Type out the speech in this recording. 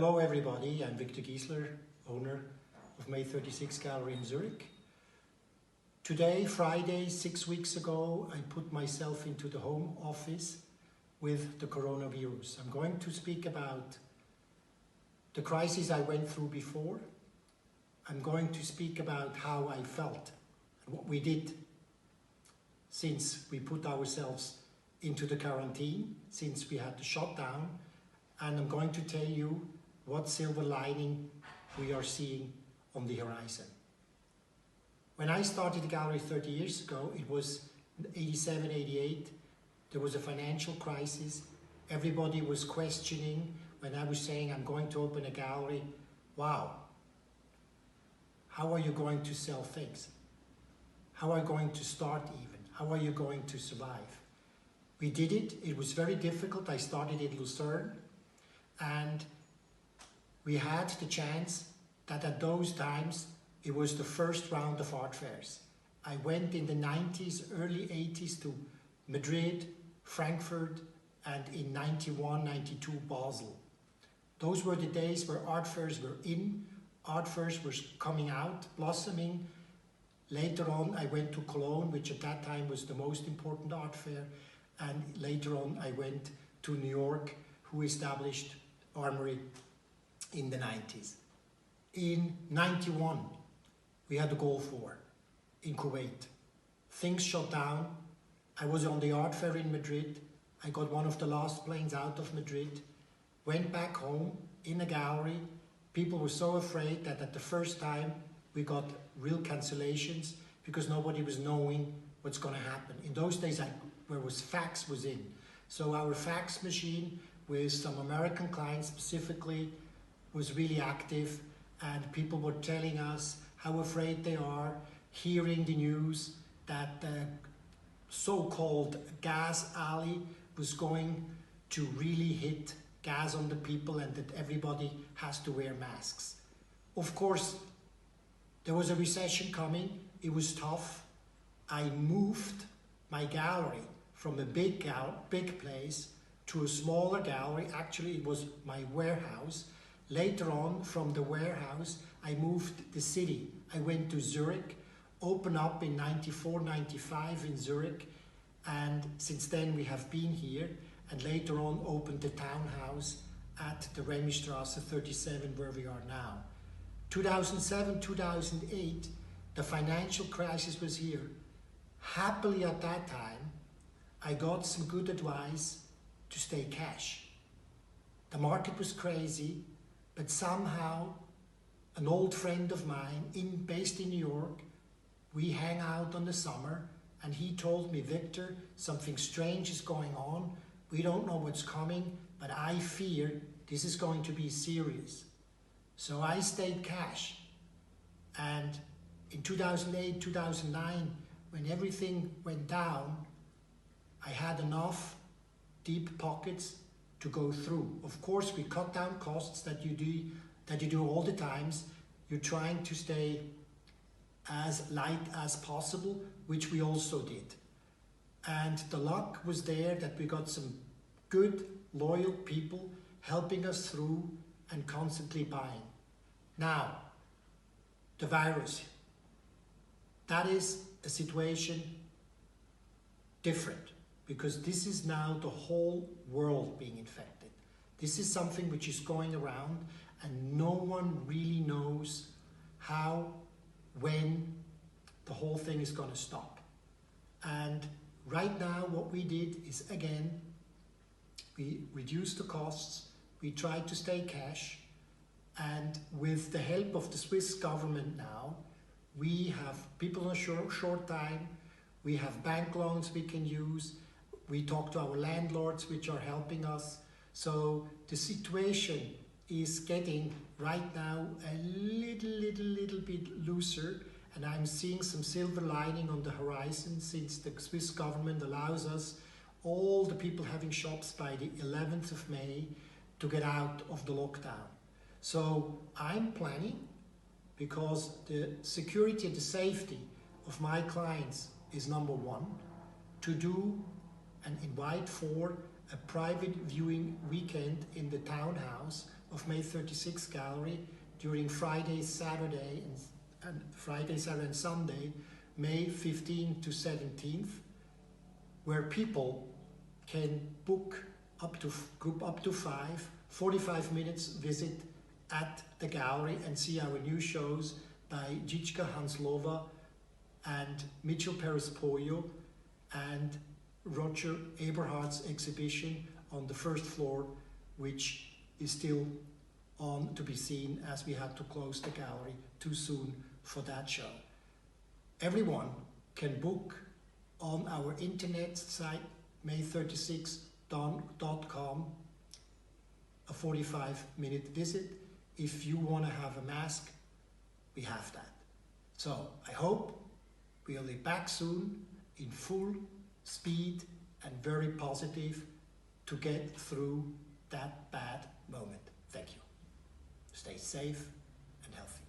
Hello everybody, I'm Victor Gisler, owner of May 36 Gallery in Zurich. Today, Friday, 6 weeks ago, I put myself into the home office with the coronavirus. I'm going to speak about the crisis I went through before. I'm going to speak about how I felt and what we did since we put ourselves into the quarantine, since we had the shutdown, and I'm going to tell you what silver lining we are seeing on the horizon. When I started the gallery 30 years ago, it was 87, 88. There was a financial crisis. Everybody was questioning when I was saying I'm going to open a gallery. Wow, how are you going to sell things? How are you going to start even? How are you going to survive? We did it. It was very difficult. I started in Lucerne, and we had the chance that at those times it was the first round of art fairs. I went in the 90s, early 80s to Madrid, Frankfurt, and in 91, 92, Basel. Those were the days where art fairs were in, art fairs were coming out, blossoming. Later on I went to Cologne, which at that time was the most important art fair, and later on I went to New York, who established Armory in the 90s. In 91, we had the Gulf War in Kuwait. Things shut down. I was on the art fair in Madrid. I got one of the last planes out of Madrid, went back home in a gallery. People were so afraid that at the first time we got real cancellations because nobody was knowing what's going to happen. In those days, where was fax was in. So our fax machine with some American clients specifically was really active, and people were telling us how afraid they are, hearing the news that the so-called gas alley was going to really hit gas on the people and that everybody has to wear masks. Of course, there was a recession coming. It was tough. I moved my gallery from a big place to a smaller gallery. Actually, it was my warehouse. Later on, from the warehouse, I moved the city. I went to Zurich, opened up in 94, 95 in Zurich, and since then we have been here, and later on opened the townhouse at the Remystrasse 37 where we are now. 2007, 2008, the financial crisis was here. Happily at that time, I got some good advice to stay cash. The market was crazy, but somehow an old friend of mine based in New York, we hang out on the summer, and he told me, Victor, something strange is going on. We don't know what's coming, but I fear this is going to be serious. So I stayed cash. And in 2008, 2009, when everything went down, I had enough deep pockets to go through. Of course, we cut down costs that you do all the times. You're trying to stay as light as possible, which we also did. And the luck was there that we got some good, loyal people helping us through and constantly buying. Now, the virus. That is a situation different, because this is now the whole world being infected. This is something which is going around, and no one really knows how, when the whole thing is going to stop. And right now what we did is, again, we reduced the costs, we tried to stay cash, and with the help of the Swiss government now, we have people on a short time, we have bank loans we can use, we talk to our landlords which are helping us. So the situation is getting right now a little bit looser, and I'm seeing some silver lining on the horizon since the Swiss government allows us, all the people having shops by the 11th of May, to get out of the lockdown. So I'm planning, because the security and the safety of my clients is number one, to do and invite for a private viewing weekend in the townhouse of May 36 Gallery during Friday, Saturday, and Sunday, May 15 to 17th, where people can book group up to 5, 45 minutes visit at the gallery and see our new shows by Dziczka Hanslova and Mitchell Perespoyo and Roger Eberhardt's exhibition on the first floor, which is still on to be seen as we had to close the gallery too soon for that show. Everyone can book on our internet site, may36.com, a 45-minute visit. If you want to have a mask, we have that. So I hope we'll be back soon in full speed and very positive to get through that bad moment. Thank you. Stay safe and healthy.